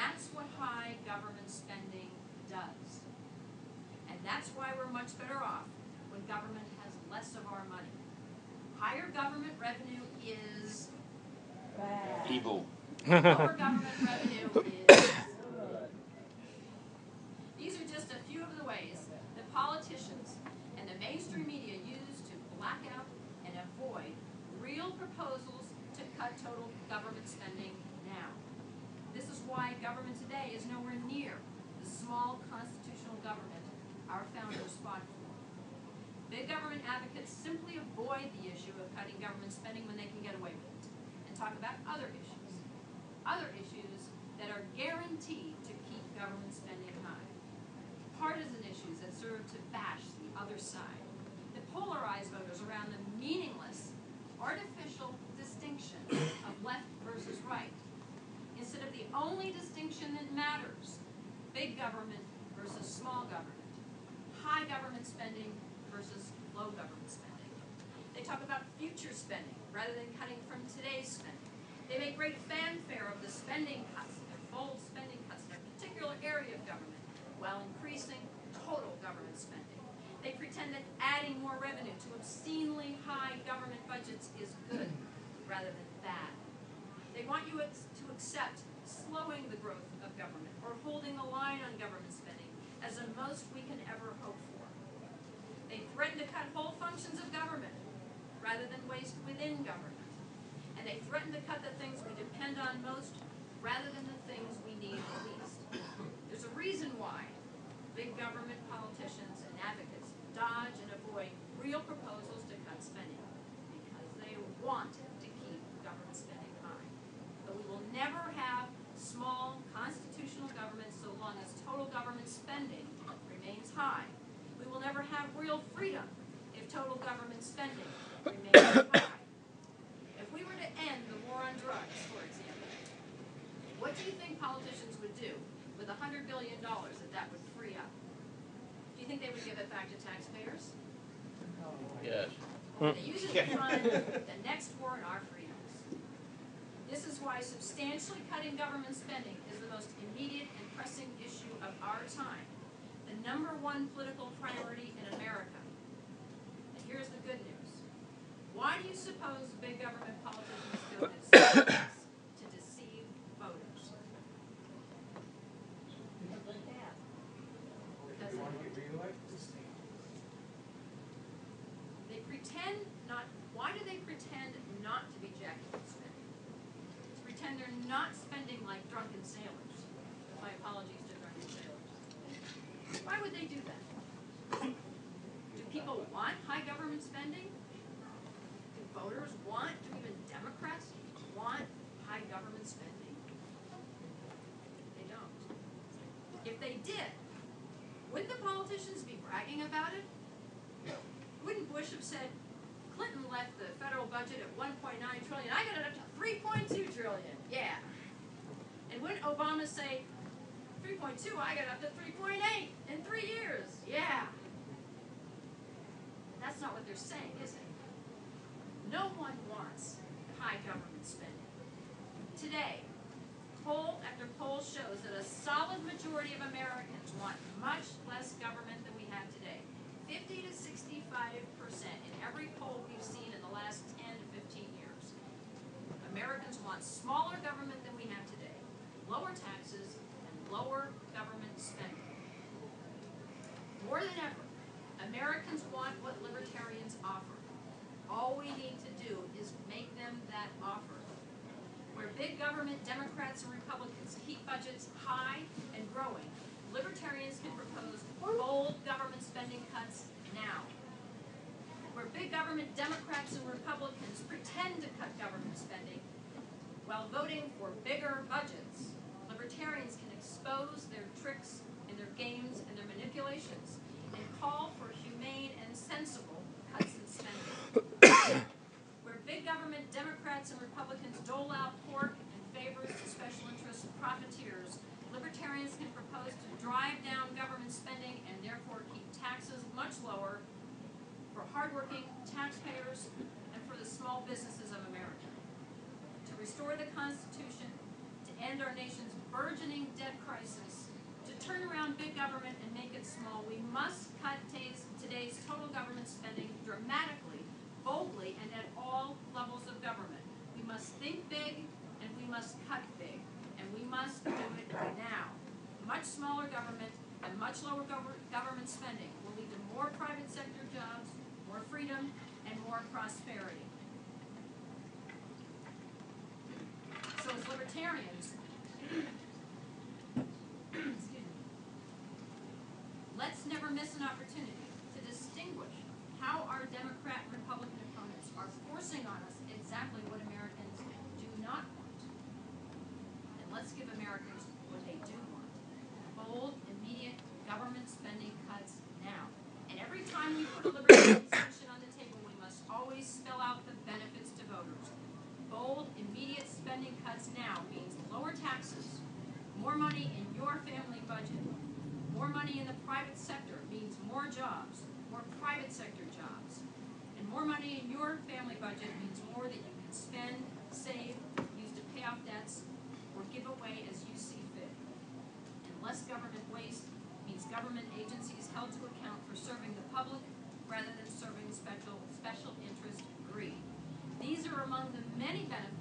that's what high government spending does. And that's why we're much better off when government has less of our money. Higher government revenue is bad. Evil. Lower government revenue is good. These are just a few of the ways that politicians and the mainstream media use to black out and avoid real proposals to cut total government spending now. This is why government today is nowhere near the small constitutional government our founders fought for. Big government advocates simply avoid the issue of cutting government spending when they can get away with it, and talk about other issues that are guaranteed to keep government spending high. Partisan issues that serve to bash the other side, that polarize voters around the meaningless, artificial distinction of left versus right, instead of the only distinction that matters, big government versus small government, high government spending versus low government spending. They talk about future spending rather than cutting from today's spending. They make great fanfare of the spending cuts, their bold spending cuts in a particular area of government, while increasing total government spending. They pretend that adding more revenue to obscenely high government budgets is good rather than bad. They want you to accept slowing the growth of government or holding the line on government spending as the most we can ever hope for. They threaten to cut whole functions of government rather than waste within government. And they threaten to cut the things we depend on most rather than the things we need least. There's a reason why big government politicians and advocates dodge and avoid real proposals to cut spending, because they want to keep government spending high. But we will never have small constitutional government so long as total government spending remains high. We will never have real freedom if total government spending remains high. If we were to end the war on drugs, for example, what do you think politicians would do with $100 billion that would free up? Do you think they would give it back to taxpayers? Yes. They use it to fund the next war in our freedoms. This is why substantially cutting government spending is the most immediate and pressing issue of our time, the #1 political priority in America. And here's the good news. Why do you suppose big government politicians do this? To deceive voters. Because they pretend not. Why do they pretend not to be jacking up spending? To pretend they're not spending like drunken sailors. My apologies to drunken sailors. Why would they do that? Do people want high government spending? Voters want, do even Democrats want high government spending? They don't. If they did, wouldn't the politicians be bragging about it? Wouldn't Bush have said, Clinton left the federal budget at $1.9 trillion, I got it up to $3.2 trillion, yeah. And wouldn't Obama say, 3.2, I got it up to 3.8 in 3 years, yeah. That's not what they're saying, is it? No one wants high government spending. Today, poll after poll shows that a solid majority of Americans want much less government than we have today. 50 to 65% in every poll we've seen in the last 10 to 15 years. Americans want smaller government than we have today, lower taxes, and lower government spending. More than ever, Americans want what libertarians offer. All we need to do is make them that offer. Where big government Democrats and Republicans keep budgets high and growing, libertarians can propose bold government spending cuts now. Where big government Democrats and Republicans pretend to cut government spending while voting for bigger budgets, libertarians can expose their tricks and their games and their manipulations and call for humane and sensible cuts in spending. Where big government Democrats and Republicans dole out pork and favors to special interest profiteers, libertarians can propose to drive down government spending and therefore keep taxes much lower for hardworking taxpayers and for the small businesses of America. To restore the Constitution, to end our nation's burgeoning debt crisis, to turn around big government and make it small, we must cut today's total government spending dramatically, boldly, and at all levels of government. We must think big, and we must cut big, and we must do it now. Much smaller government and much lower government spending will lead to more private sector jobs, more freedom, and more prosperity. So as libertarians, excuse me, let's never miss an opportunity to distinguish how our Democrat and Republican opponents are forcing on us exactly what Americans do not want. And let's give Americans what they do want. Bold, immediate government spending cuts now. And every time we put a libertarian solution on the table, we must always spell out the benefits to voters. Bold, immediate spending cuts now means lower taxes, more money in your family budget. More money in the private sector means more jobs, more private sector jobs. And more money in your family budget means more that you can spend, save, use to pay off debts, or give away as you see fit. And less government waste means government agencies held to account for serving the public rather than serving special interest greed. These are among the many benefits